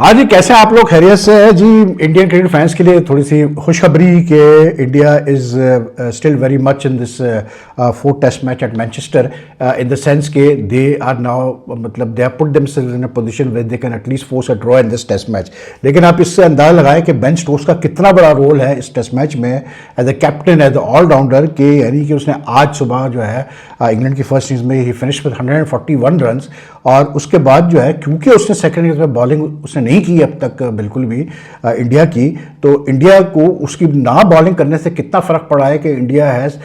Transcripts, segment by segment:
हाँ जी, कैसे हैं आप लोग? खैरियत से है जी। इंडियन क्रिकेट फैंस के लिए थोड़ी सी खुशखबरी कि India is still very much in this fourth test match at Manchester, in the sense के दे आर नाउ, मतलब they have put themselves in a position where they can at least force a draw in this test match. लेकिन आप इससे अंदाजा लगाएं कि Ben Stokes का कितना बड़ा रोल है इस टेस्ट मैच में as a captain, as a allrounder के, यानी कि उसने आज सुबह जो है इंग्लैंड की फर्स्ट इनिंग्स में ही फिनिश विद 141 रन। और उसके बाद जो है, क्योंकि उसने सेकंड इनिंग्स में बॉलिंग उसने नहीं की अब तक बिल्कुल भी इंडिया की, तो इंडिया को उसकी ना बॉलिंग करने से कितना फ़र्क पड़ा है कि इंडिया हैज़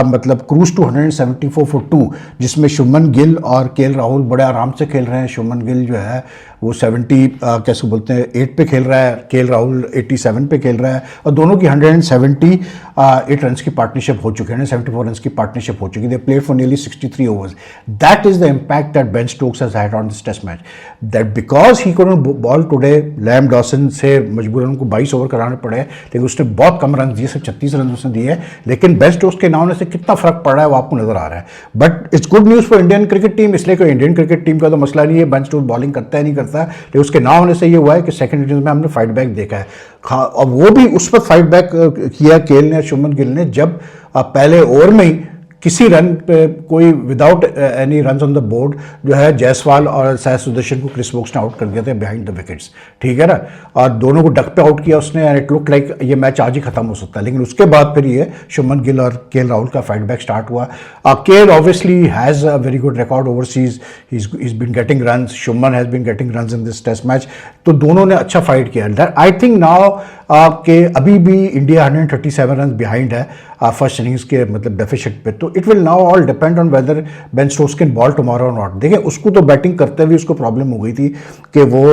मतलब क्रूज टू 174 फॉर 2, जिसमें शुभमन गिल और केएल राहुल बड़े आराम से खेल रहे हैं। शुभमन गिल जो है वो 70 कैसे बोलते हैं 8 पे खेल रहा है, केएल राहुल 87 पे खेल रहा है, और दोनों की 178 रन की पार्टनरशिप हो चुकी है, 174 रन की पार्टनरशिप हो चुकी है। They played for nearly 63 overs. That is the impact that Ben Stokes has had on this test match, that because he couldn't bowl today. Liam Dawson से मजबूरन उनको 22 ओवर कराने पड़े, लेकिन उसने बहुत कम रन दिए, सिर्फ 36 रन उसने दिए। लेकिन बेन स्टोक्स के ना होने से कितना फर्क पड़ रहा है वो आपको नजर आ रहा है। But it's good news for Indian cricket team, इसलिए कोई इंडियन क्रिकेट टीम का तो मसला नहीं है, बेन स्टोक्स बॉलिंग करता है नहीं करता है, लेकिन उसके ना होने से ये हुआ है कि सेकंड इनिंग्स में हमने फाइट बैक देखा है। और वो भी उस पर फाइट बैक किया केएल ने, शुभमन गिल ने, जब पहले ओवर में ही किसी रन पे कोई without any run on the board जो है जायसवाल और साय सुदर्शन को क्रिस वोक्स ने आउट कर दिया था बिहाइंड द विकेट्स, ठीक है ना। और दोनों को डक पे आउट किया उसने, एंड इट लुक लाइक ये मैच आज ही खत्म हो सकता है। लेकिन उसके बाद फिर ये शुभमन गिल और केएल राहुल का फाइट बैक स्टार्ट हुआ। KL obviously has a very good record overseas, he been getting runs, Shubman has been getting runs in this test match, तो दोनों ने अच्छा फाइट किया। आई थिंक नाउ कि अभी भी इंडिया 137 रन बिहाइंड है फर्स्ट इनिंग्स के मतलब डेफिसिट पे, तो it will now all depend on whether Ben Stokes can ball tomorrow not. देखिए, उसको तो बैटिंग करते हुए उसको प्रॉब्लम हो गई थी कि वो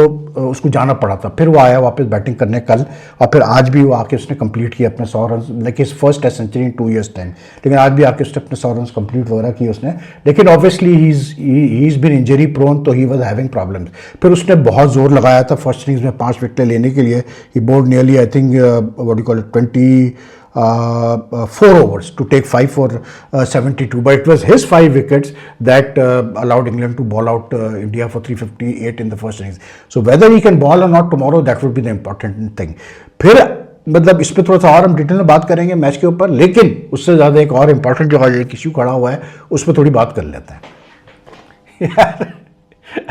उसको जाना पड़ा था, फिर वो आया वापस बैटिंग करने कल, और फिर आज भी वो आके उसने कंप्लीट किया अपने 100 run, like is first test century in 2 years time. लेकिन आज भी आके उसने अपने 100 रन कंप्लीट वगैरह किए उसने। लेकिन obviously he is been injury prone, तो ही वाज हैविंग प्रॉब्लम्स। फिर उसने बहुत जोर लगाया था फर्स्ट इनिंग्स में 5 विकेट लेने के लिए। He bowled nearly I think what you call it 24 overs to take 5 for 72, but it was his 5 wickets that allowed England to ball out India for 358 in the first innings. So whether he can ball or not tomorrow, that would be the important thing. फिर मतलब इस पर थोड़ा सा और हम detail में बात करेंगे मैच के ऊपर, लेकिन उससे ज़्यादा एक और इम्पॉर्टेंट जो एक इश्यू खड़ा हुआ है उस पर थोड़ी बात कर लेते हैं। यार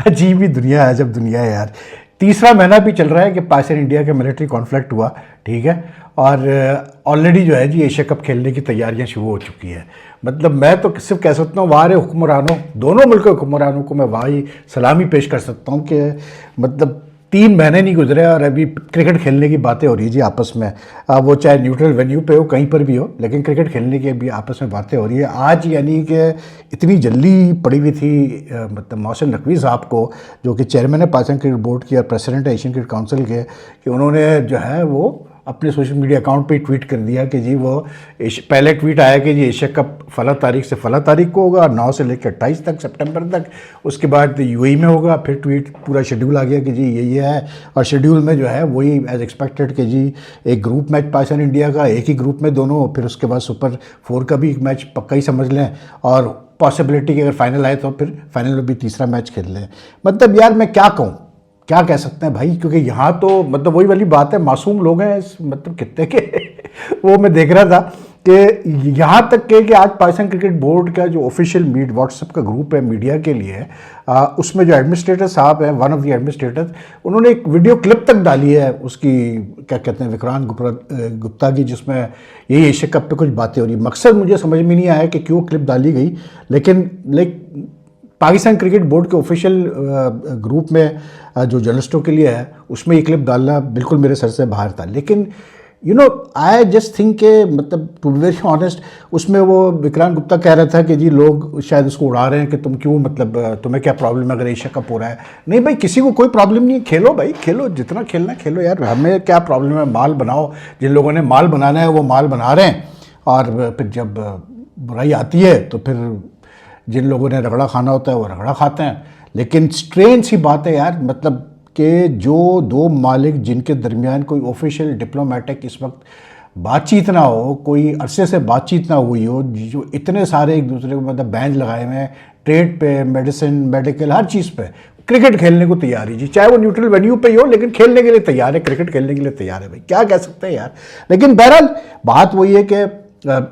अजीब ही दुनिया है जब दुनिया है यार। तीसरा महीना भी चल रहा है कि पाकिस्तान इंडिया के मिलिट्री कॉन्फ्लिक्ट हुआ, ठीक है, और ऑलरेडी जो है जी एशिया कप खेलने की तैयारियां शुरू हो चुकी है। मतलब मैं तो सिर्फ कह सकता हूँ वारे हुक्मरानों, दोनों मुल्क के हुक्मरानों को मैं वही सलामी पेश कर सकता हूँ कि मतलब 3 महीने नहीं गुजरे और अभी क्रिकेट खेलने की बातें हो रही है जी आपस में। वो चाहे न्यूट्रल वेन्यू पे हो, कहीं पर भी हो, लेकिन क्रिकेट खेलने की अभी आपस में बातें हो रही है। आज यानी कि इतनी जल्दी पड़ी हुई थी मतलब मोहसिन नकवी साहब को, जो कि चेयरमैन है पाकिस्तान क्रिकेट बोर्ड की और प्रेसिडेंट है एशियन क्रिकेट काउंसिल के, कि उन्होंने जो है वो अपने सोशल मीडिया अकाउंट पे ट्वीट कर दिया कि जी वो पहले ट्वीट आया कि जी एशिया कप फला तारीख से फला तारीख को होगा, 9 से लेकर 28 तक सितंबर तक, उसके बाद यूएई में होगा। फिर ट्वीट पूरा शेड्यूल आ गया कि जी ये है, और शेड्यूल में जो है वही एज एक्सपेक्टेड कि जी एक ग्रुप मैच पाकिस्तान इंडिया का, एक ही ग्रुप में दोनों, फिर उसके बाद सुपर 4 का भी एक मैच पक्का ही समझ लें, और पॉसिबिलिटी कि अगर फाइनल आए तो फिर फाइनल में भी तीसरा मैच खेल लें। मतलब यार मैं क्या कहूँ, क्या कह सकते हैं भाई, क्योंकि यहाँ तो मतलब वही वाली बात है, मासूम लोग हैं मतलब कितने के वो मैं देख रहा था कि यहाँ तक कि आज पाकिस्तान क्रिकेट बोर्ड का जो ऑफिशियल व्हाट्सएप का ग्रुप है मीडिया के लिए, उसमें जो एडमिनिस्ट्रेटर साहब है, वन ऑफ द एडमिनिस्ट्रेटर्स, उन्होंने एक वीडियो क्लिप तक डाली है उसकी, क्या कहते हैं, विक्रांत गुप्ता की, जिसमें यही एशिया कप पे कुछ बातें हो रही। मकसद मुझे समझ में नहीं आया कि क्यों क्लिप डाली गई, लेकिन पाकिस्तान क्रिकेट बोर्ड के ऑफिशियल ग्रुप में जो जर्नलिस्टों के लिए है उसमें ये क्लिप डालना बिल्कुल मेरे सर से बाहर था। लेकिन you know I just think के मतलब टू बी वेरी ऑनेस्ट, उसमें वो विक्रांत गुप्ता कह रहा था कि जी लोग शायद उसको उड़ा रहे हैं कि तुम क्यों, मतलब तुम्हें क्या प्रॉब्लम है अगर एशिया कप हो रहा है। नहीं भाई, किसी को कोई प्रॉब्लम नहीं है, खेलो भाई, खेलो, जितना खेलना खेलो यार, हमें क्या प्रॉब्लम है, माल बनाओ। जिन लोगों ने माल बनाना है वो माल बना रहे हैं, और फिर जब बुराई आती है तो फिर जिन लोगों ने रगड़ा खाना होता है वो रगड़ा खाते हैं। लेकिन स्ट्रेंज सी बात है यार, मतलब कि जो 2 मालिक जिनके दरमियान कोई ऑफिशियल डिप्लोमेटिक इस वक्त बातचीत ना हो, कोई अरसे से बातचीत ना हुई हो, जो इतने सारे एक दूसरे को मतलब बैन लगाए हुए हैं ट्रेड पे, मेडिसिन, मेडिकल, हर चीज़ पे, क्रिकेट खेलने को तैयार है जी, चाहे वो न्यूट्रल वेन्यू पे ही हो, लेकिन खेलने के लिए तैयार है, क्रिकेट खेलने के लिए तैयार है भाई, क्या कह सकते हैं यार। लेकिन बहरहाल बात वही है कि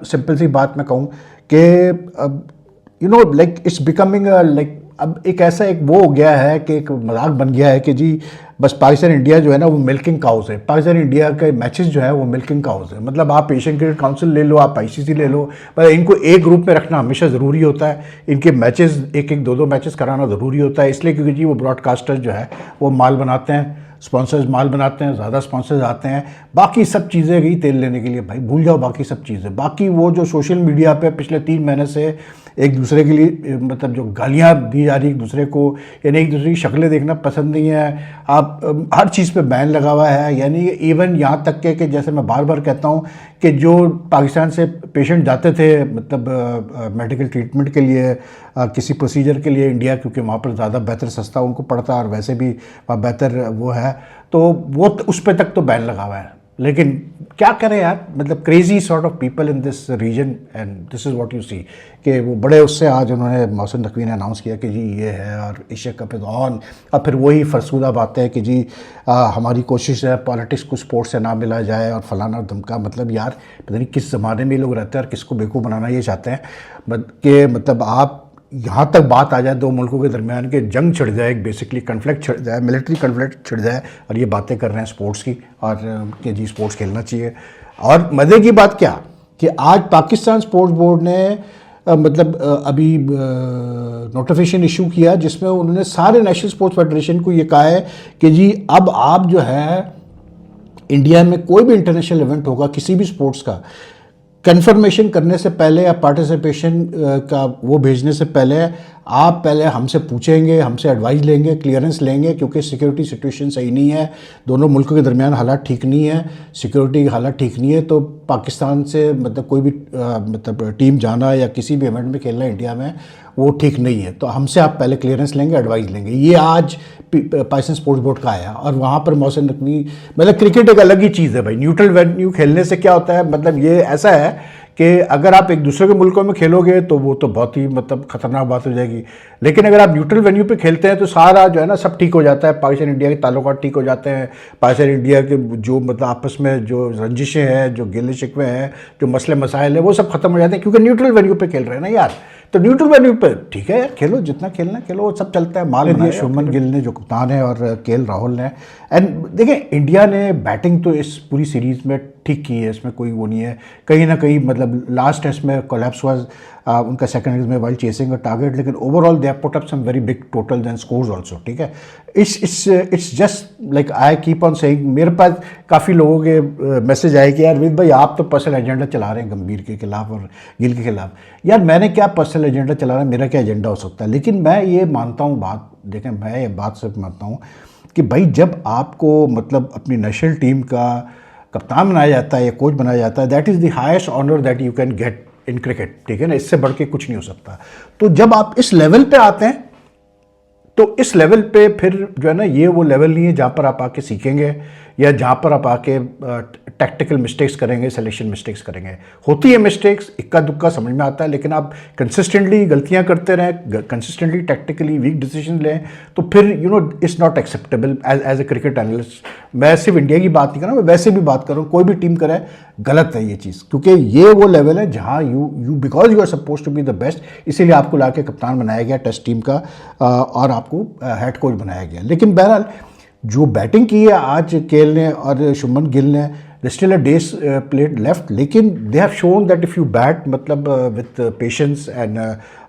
सिंपल सी बात मैं कहूँ कि you know like it's becoming like अब एक ऐसा एक वो हो गया है कि एक मजाक बन गया है कि जी बस पाकिस्तान इंडिया जो है ना वो मिल्किंग काउस है, पाकिस्तान इंडिया के मैचेस जो है वो मिल्किंग काउस है। मतलब आप एशियन क्रिकेट काउंसिल ले लो, आप आईसीसी ले लो, पर इनको एक ग्रुप में रखना हमेशा ज़रूरी होता है। इनके मैचेस एक एक दो दो मैचेस कराना ज़रूरी होता है, इसलिए क्योंकि जी वो ब्रॉडकास्टर्स जो है वो माल बनाते हैं, स्पॉन्सर्स माल बनाते हैं, ज़्यादा स्पॉन्सर्स आते हैं। बाकी सब चीज़ें गई तेल लेने के लिए भाई, भूल जाओ बाकी सब चीज़ें। बाकी वो जो सोशल मीडिया पे पिछले 3 महीने से एक दूसरे के लिए मतलब जो गालियाँ दी जा रही एक दूसरे को, यानी एक दूसरे की शक्लें देखना पसंद नहीं है, आप हर चीज़ पे बैन लगा हुआ है। यानी इवन यहाँ तक के कि जैसे मैं बार बार कहता हूँ कि जो पाकिस्तान से पेशेंट जाते थे मतलब मेडिकल ट्रीटमेंट के लिए, किसी प्रोसीजर के लिए इंडिया, क्योंकि वहाँ पर ज़्यादा बेहतर सस्ता उनको पड़ता और वैसे भी वहाँ बेहतर वो है, तो वो उस पर तक तो बैन लगा हुआ है। लेकिन क्या करें यार, मतलब crazy sort of people in this region and this is what you see कि वो बड़े उससे आज उन्होंने मोहसिन नकवी ने अनाउंस किया कि जी ये है और एशिया कप इज़ ऑन। अब फिर वही फरसूदा बातें है कि जी हमारी कोशिश है पॉलिटिक्स को स्पोर्ट्स से ना मिला जाए और फलाना धमका। मतलब यार पता नहीं किस ज़माने में लोग रहते हैं और किसको बेवकूफ़ बनाना ये चाहते हैं कि मतलब आप यहाँ तक बात आ जाए दो मुल्कों के दरमियान के जंग छिड़ जाए, एक बेसिकली कन्फ्लिक्ट छिड़ जाए, मिलिट्री कन्फ्लिक्ट छिड़ जाए, और ये बातें कर रहे हैं स्पोर्ट्स की और कि जी स्पोर्ट्स खेलना चाहिए। और मज़े की बात क्या कि आज पाकिस्तान स्पोर्ट्स बोर्ड ने मतलब अभी नोटिफिकेशन इशू किया जिसमें उन्होंने सारे नेशनल स्पोर्ट्स फेडरेशन को ये कहा है कि जी अब आप जो है इंडिया में कोई भी इंटरनेशनल इवेंट होगा किसी भी स्पोर्ट्स का, कन्फर्मेशन करने से पहले या पार्टिसिपेशन का वो भेजने से पहले आप पहले हमसे पूछेंगे, हमसे एडवाइस लेंगे, क्लियरेंस लेंगे, क्योंकि सिक्योरिटी सिचुएशन सही नहीं है, दोनों मुल्कों के दरमियान हालात ठीक नहीं है, सिक्योरिटी हालात ठीक नहीं है। तो पाकिस्तान से मतलब कोई भी मतलब टीम जाना या किसी भी इवेंट में खेलना इंडिया में वो ठीक नहीं है, तो हमसे आप पहले क्लियरेंस लेंगे, एडवाइस लेंगे। ये आज पाकिस्तान स्पोर्ट्स बोर्ड का आया और वहाँ पर मोहसिन नकवी, मतलब क्रिकेट एक अलग ही चीज़ है भाई। न्यूट्रल वेन्यू खेलने से क्या होता है, मतलब ये ऐसा है कि अगर आप एक दूसरे के मुल्कों में खेलोगे तो वो तो बहुत ही मतलब ख़तरनाक बात हो जाएगी, लेकिन अगर आप न्यूट्रल वेन्यू पे खेलते हैं तो सारा जो है ना सब ठीक हो जाता है। पाकिस्तान इंडिया के ताल्लुकात ठीक हो जाते हैं, पाकिस्तान इंडिया के जो मतलब आपस में जो रंजिशें हैं, जो गिले शिकवे हैं, जो मसले मसाइल है, वो सब खत्म हो जाते हैं, क्योंकि न्यूट्रल वेन्यू पे खेल रहे हैं ना यार। तो न्यूट्रल वेन्यू पे ठीक है यार, खेलो जितना खेलना खेलो, वो सब चलता है। माल दिया शुभमन गिल ने जो कप्तान है और केएल राहुल ने। एंड देखिए इंडिया ने बैटिंग तो इस पूरी सीरीज़ में ठीक की है, इसमें कोई वो नहीं है। कहीं ना कहीं मतलब लास्ट टेस्ट में कोलैप्स वाज उनका सेकंड इनिंग्स में वाइल चेसिंग अ टारगेट, लेकिन overall they have put up some very big totals and scores also. ठीक है, it's just like I keep on saying, मेरे पास काफ़ी लोगों के मैसेज आए कि यार विद भाई आप तो पर्सनल एजेंडा चला रहे हैं गंभीर के खिलाफ और गिल के खिलाफ। यार मैंने क्या पर्सनल एजेंडा चला रहा है, मेरा क्या एजेंडा हो सकता है। लेकिन मैं ये मानता हूँ बात, देखें मैं ये बात सिर्फ मानता हूँ कि भाई जब आपको मतलब अपनी नेशनल टीम का कप्तान बनाया जाता है या कोच बनाया जाता है, that is the highest honour that you can get in cricket. ठीक है ना, इससे बढ़ के कुछ नहीं हो सकता। तो जब आप इस लेवल पे आते हैं तो इस लेवल पे फिर जो है ना ये वो लेवल नहीं है जहाँ पर आप आके सीखेंगे या जहाँ पर आप आके टैक्टिकल मिस्टेक्स करेंगे, सिलेक्शन मिस्टेक्स करेंगे। होती है मिस्टेक्स, इक्का दुक्का समझ में आता है, लेकिन आप कंसिस्टेंटली गलतियाँ करते रहें, कंसिस्टेंटली टैक्टिकली वीक डिसीजन लें, तो फिर you know it's not acceptable as a cricket analyst. मैं सिर्फ इंडिया की बात नहीं कर रहा हूँ, मैं वैसे भी बात कर रहा हूँ, कोई भी टीम करे गलत है ये चीज़, क्योंकि ये वो लेवल है जहाँ you because you are suppose to be the best, इसीलिए आपको ला के कप्तान बनाया गया टेस्ट टीम का और आपको हेड कोच बनाया गया। लेकिन बहरहाल जो बैटिंग की है आज केएल ने और शुभमन गिल ने, they still a days played left, लेकिन they have shown that if you bat मतलब with patience and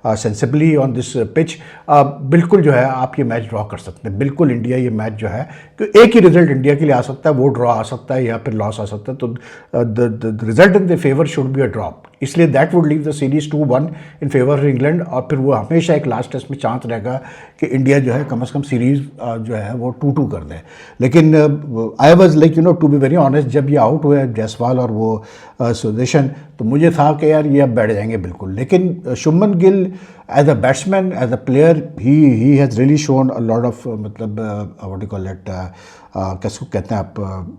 sensibly on this pitch, बिल्कुल जो है आप ये मैच ड्रॉ कर सकते हैं। बिल्कुल इंडिया ये मैच जो है कि एक ही रिजल्ट इंडिया के लिए आ सकता है, वो ड्रॉ आ सकता है या फिर लॉस आ सकता है। तो the result in the favour should be a drop, इसलिए that would leave the series 2-1 in favour of England. और फिर वो हमेशा एक लास्ट टेस्ट में चांस रहेगा कि इंडिया जो है कम से कम सीरीज जो है वो 2-2 कर दे। लेकिन I was like you know to be very honest, जब ये आउट हुए जायसवाल और वो सुदर्शन, तो मुझे था कि यार ये अब बैठ जाएंगे बिल्कुल। लेकिन Shubman Gill as a batsman, as a player, he has really shown a lot of मतलब व्हाट डू कॉल इट, कैसे कहते हैं आप,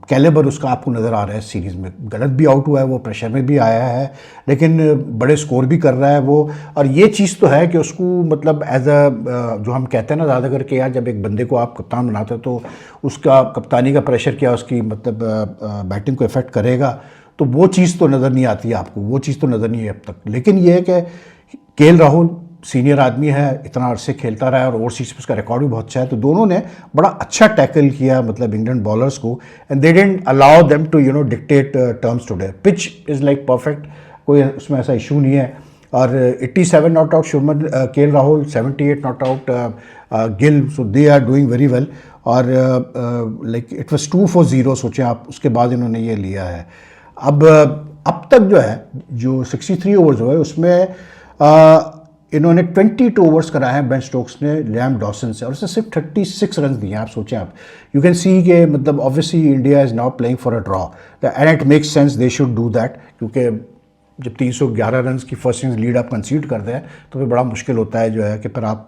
कैलिबर उसका आपको नज़र आ रहा है सीरीज़ में। गलत भी आउट हुआ है वो, प्रेशर में भी आया है, लेकिन बड़े स्कोर भी कर रहा है वो। और ये चीज़ तो है कि उसको मतलब एज अ जो हम कहते हैं ना ज़्यादा करके यार, जब एक बंदे को आप कप्तान बनाते हो तो उसका कप्तानी का प्रेशर क्या उसकी मतलब बैटिंग को इफ़ेक्ट करेगा, तो वो चीज़ तो नज़र नहीं आती है आपको, वो चीज़ तो नज़र नहीं है अब तक। लेकिन ये है कि केएल राहुल सीनियर आदमी है, इतना अरसे खेलता रहा है और ओवरसीज पे उसका रिकॉर्ड भी बहुत अच्छा है, तो दोनों ने बड़ा अच्छा टैकल किया मतलब इंग्लैंड बॉलर्स को, and they didn't allow them to dictate terms today. Pitch is like perfect, कोई उसमें ऐसा इशू नहीं है। और 87 not out Shubman, KL Rahul 78 not out, Gill, so they are doing very well. और लाइक इट वाज 2 for 0, सोचें आप, उसके बाद इन्होंने ये लिया है। अब तक जो है, जो 63 ओवर्स हुए उसमें इन्होंने 22 ओवर्स कराए हैं बेन स्टोक्स ने लियाम डॉसन से, और उसने सिर्फ 36 रन दिए हैं। आप सोचें, आप यू कैन सी के मतलब obviously India is now playing for a draw, and it makes sense, they should do that, क्योंकि जब 311 रन की फर्स्ट इनिंग्स लीड आप कंसीड करते हैं तो फिर बड़ा मुश्किल होता है जो है कि फिर आप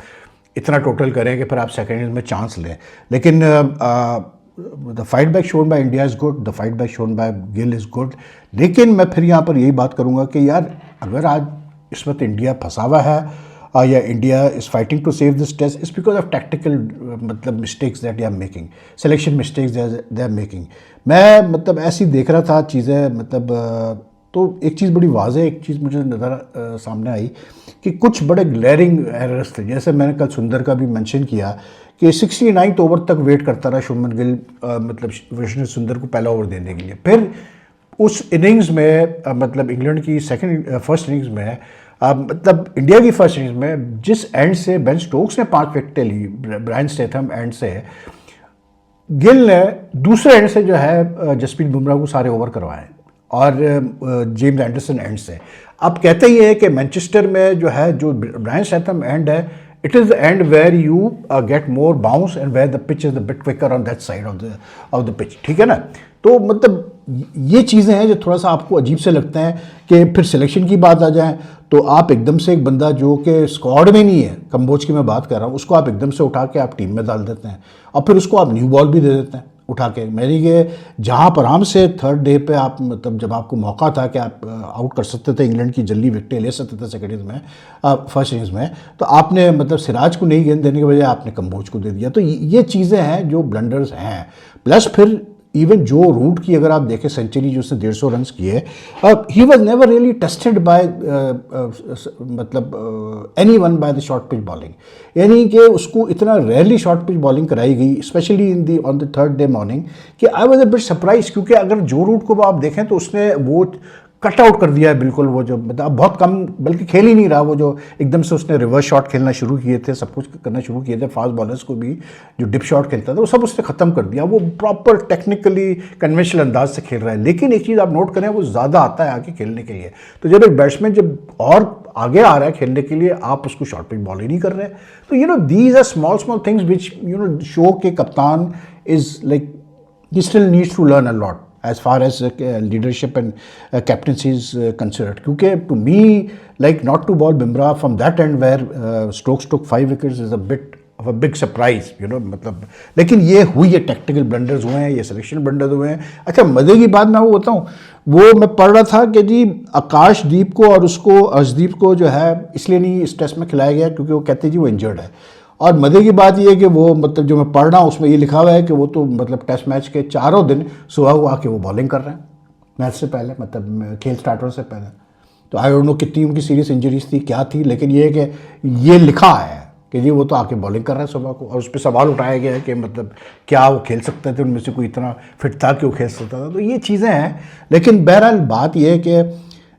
इतना टोटल करें कि फिर आप सेकेंड इनिंग्स में चांस लें। लेकिन the fight back shown by India is good, the fight back shown by Gill is good. लेकिन मैं फिर यहाँ पर यही बात करूँगा कि यार अगर आज इस वक्त इंडिया फंसा हुआ है या India is fighting to save this test, it's because of tactical मतलब mistakes that they are making, selection mistakes they are making. मैं मतलब ऐसी देख रहा था चीज़ें, मतलब तो एक चीज़ बड़ी वाज़ेह, एक चीज़ मुझे नज़र सामने आई कि कुछ बड़े ग्लेरिंग एरर्स थे। जैसे मैंने कल सुंदर का भी मेंशन किया कि 69th ओवर तक वेट करता रहा शुभमन गिल, मतलब विष्णु सुंदर को पहला ओवर देने के लिए। फिर उस इनिंग्स में मतलब इंग्लैंड की फर्स्ट इनिंग्स में मतलब इंडिया की फर्स्ट इनिंग्स में जिस एंड से बेन स्टोक्स ने 5 विकेटें ली, ब्रायन स्टेथम एंड से, गिल ने दूसरे एंड से जो है जसप्रीत बुमराह को सारे ओवर करवाए, और जेम्स एंडरसन एंड से। अब कहते ही है कि मैनचेस्टर में जो है, जो ब्रायन स्टैथम एंड है, it is the end where you get more bounce and where the pitch is the bit quicker on that side of the pitch, ठीक है ना। तो मतलब ये चीज़ें हैं जो थोड़ा सा आपको अजीब से लगते हैं कि फिर सिलेक्शन की बात आ जाए तो आप एकदम से एक बंदा जो कि स्क्वाड में नहीं है, कंबोज की मैं बात कर रहा हूँ, उसको आप एकदम से उठा के आप टीम में डाल देते हैं, और फिर उसको आप न्यू बॉल भी दे देते हैं उठा के। मेरी ये जहाँ पर आराम से थर्ड डे पे आप मतलब जब आपको मौका था कि आप आउट कर सकते थे, इंग्लैंड की जल्दी विकेटें ले सकते थे सेकेंड इनिंग्स में, फर्स्ट इनिंग्स में, तो आपने मतलब सिराज को नहीं गेंद देने के बजाय आपने कंबोज को दे दिया। तो ये चीज़ें हैं जो ब्लंडर्स हैं। प्लस फिर इवन जो रूट की अगर आप देखें सेंचुरी जो उसने 150 रन किए, he was never really tested by मतलब anyone by the short pitch bowling, यानी कि उसको इतना रेयरली शॉर्ट पिच बॉलिंग कराई गई, specially on the third day morning, कि I was a bit surprise. क्योंकि अगर जो रूट को आप देखें तो उसने वो कट आउट कर दिया है बिल्कुल, वो जो मतलब बहुत कम, बल्कि खेल ही नहीं रहा, वो जो एकदम से उसने रिवर्स शॉट खेलना शुरू किए थे, सब कुछ करना शुरू किए थे, फास्ट बॉलर्स को भी जो डिप शॉट खेलता था वो सब उसने ख़त्म कर दिया। वो प्रॉपर टेक्निकली कन्वेंशनल अंदाज से खेल रहा है। लेकिन एक चीज़ आप नोट करें, वो ज़्यादा आता है आगे खेलने के लिए। तो जब एक बैट्समैन जब और आगे आ रहा है खेलने के लिए, आप उसको शॉर्ट पिच बॉल ही नहीं कर रहे। तो these are small small things which show के कप्तान is like he still needs to learn a lot as far as leadership and captaincy is considered. Kyunki to me, like not to ball Bumrah from that end where Stokes took 5 wickets is a bit of a big surprise, मतलब। लेकिन ये हुई है, technical blunders हुए हैं, ये selection blunders हुए हैं। अच्छा, मज़े की बात मैं वो बताऊँ, वो मैं पढ़ रहा था कि जी आकाशदीप को और उसको अर्शदीप को जो है इसलिए नहीं इस टेस्ट में खिलाया गया क्योंकि वो कहते जी वो इंजर्ड है। और मज़े की बात यह है कि वो मतलब जो मैं पढ़ रहा हूँ उसमें ये लिखा हुआ है कि वो तो मतलब टेस्ट मैच के चारों दिन सुबह को आके वो बॉलिंग कर रहे हैं मैच से पहले, मतलब खेल स्टार्ट होने से पहले। तो आई डोंट नो कितनी उनकी सीरियस इंजरीज थी, क्या थी, लेकिन ये है कि ये लिखा है कि जी वो तो आके बॉलिंग कर रहे हैं सुबह को। और उस पर सवाल उठाया गया है कि मतलब क्या वो खेल सकते थे, उनमें से कोई इतना फिट था कि वो खेल सकता था। तो ये चीज़ें हैं। लेकिन बहरहाल बात यह है कि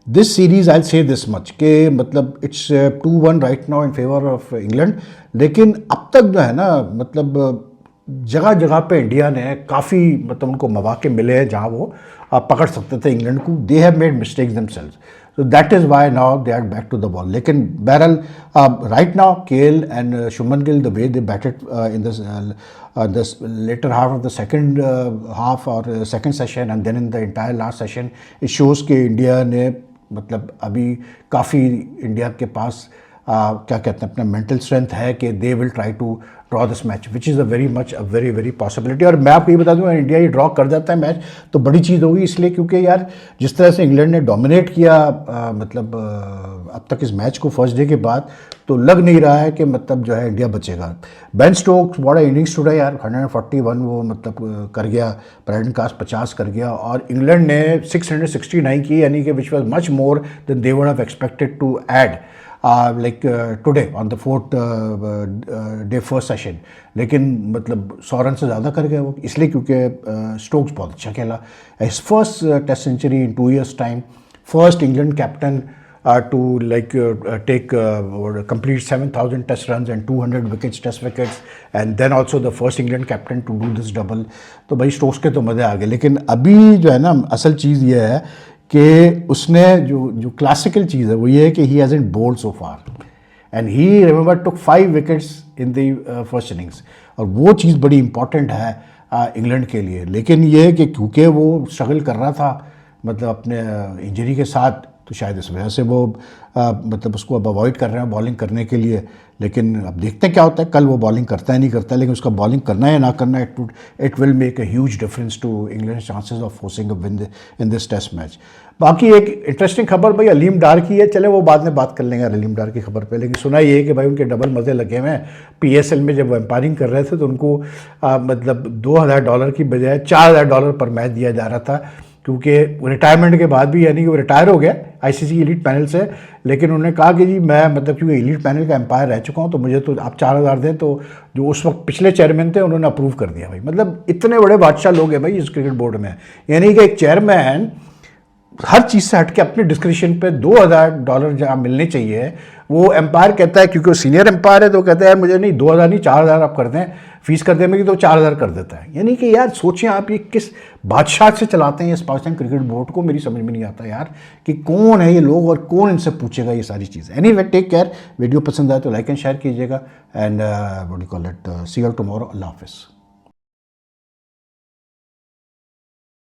दिस सीरीज़ आई से दिस मच कि मतलब it's 2-1 right now in favour of England. लेकिन अब तक जो है ना, मतलब जगह जगह पे इंडिया ने काफ़ी मतलब उनको मौके मिले हैं जहाँ वो पकड़ सकते थे इंग्लैंड को। They have made mistakes themselves, so that is why now they are back to the ball. लेकिन बहरहाल right now KL and Shubman Gill, the way they batted in this later half of the second half or second session and then in the entire last session, it shows कि India ने मतलब अभी काफ़ी India के पास क्या कहते हैं, अपना मेंटल स्ट्रेंथ है कि they will try to draw this match, which is a very much a very very possibility. और मैं आपको ये बता दूँ, इंडिया ये ड्रॉ कर जाता है मैच तो बड़ी चीज़ होगी, इसलिए क्योंकि यार जिस तरह से इंग्लैंड ने डोमिनेट किया अब तक इस मैच को फर्स्ट डे के बाद, तो लग नहीं रहा है कि मतलब जो है इंडिया बचेगा। Ben Stokes what a innings today यार, 141 वो मतलब कर गया, ब्रायडन कास्ट 50 कर गया, और इंग्लैंड ने 669 की, यानी कि which was much more than they would have expected to add today on the fourth day first session. लेकिन मतलब 100 रन से ज़्यादा कर गए वो, इसलिए क्योंकि स्टोक्स बहुत अच्छा खेला। His first test century in 2 years time, first England captain to take complete 7,000 test runs and 200 wickets, test wickets, and then also the first England captain to do this double। तो भाई Stokes के तो मज़े आ गए। लेकिन अभी जो है ना, असल चीज़ ये है कि उसने जो क्लासिकल चीज़ है वो ये है कि he hasn't bowled so far, and he remember took 5 wickets in the first innings, और वो चीज़ बड़ी इंपॉर्टेंट है इंग्लैंड के लिए। लेकिन ये है कि क्योंकि वो स्ट्रगल कर रहा था मतलब अपने इंजरी के साथ, तो शायद इस वजह से वो मतलब उसको अब अवॉइड कर रहे हैं बॉलिंग करने के लिए। लेकिन अब देखते हैं क्या होता है, कल वो बॉलिंग करता है नहीं करता है, लेकिन उसका बॉलिंग करना है या ना करना है, it will make a huge difference to England chances of forcing a win in this test match. बाकी एक इंटरेस्टिंग खबर भाई अलीम डार की है, चले वो बाद में बात कर लेंगे अलीम डार की खबर पे। लेकिन सुना ये है कि भाई उनके डबल मज़े लगे हुए हैं। PSL में जब वो एम्पायरिंग कर रहे थे तो उनको मतलब $2,000 की बजाय $4,000 पर मैच दिया जा रहा था, क्योंकि रिटायरमेंट के बाद भी, यानी कि वो रिटायर हो गया ICC एलीट पैनल से, लेकिन उन्होंने कहा कि जी मैं मतलब क्योंकि एलीट पैनल का एम्पायर रह चुका हूँ तो मुझे तो आप 4,000 दें। तो जो उस वक्त पिछले चेयरमैन थे उन्होंने अप्रूव कर दिया भाई। मतलब इतने बड़े बादशाह लोग हैं भाई इस क्रिकेट बोर्ड में, यानी कि एक चेयरमैन हर चीज़ से हट के अपने डिस्क्रिप्शन पे $2,000 जहाँ मिलने चाहिए, वो एम्पायर कहता है, क्योंकि वो सीनियर एम्पायर है, तो कहता है यार मुझे नहीं 2,000 नहीं 4,000 आप कर दें, फीस कर दें मेरी, तो 4,000 कर देता है। यानी कि यार सोचें आप ये किस बादशाह से चलाते हैं इस पाकिस्तान क्रिकेट बोर्ड को, मेरी समझ में नहीं आता यार कि कौन है ये लोग और कौन इनसे पूछेगा ये सारी चीज़। एनीवे टेक केयर, वीडियो पसंद आए तो लाइक एंड शेयर कीजिएगा, and what do you call it, see you tomorrow, अल्लाह हाफिज़।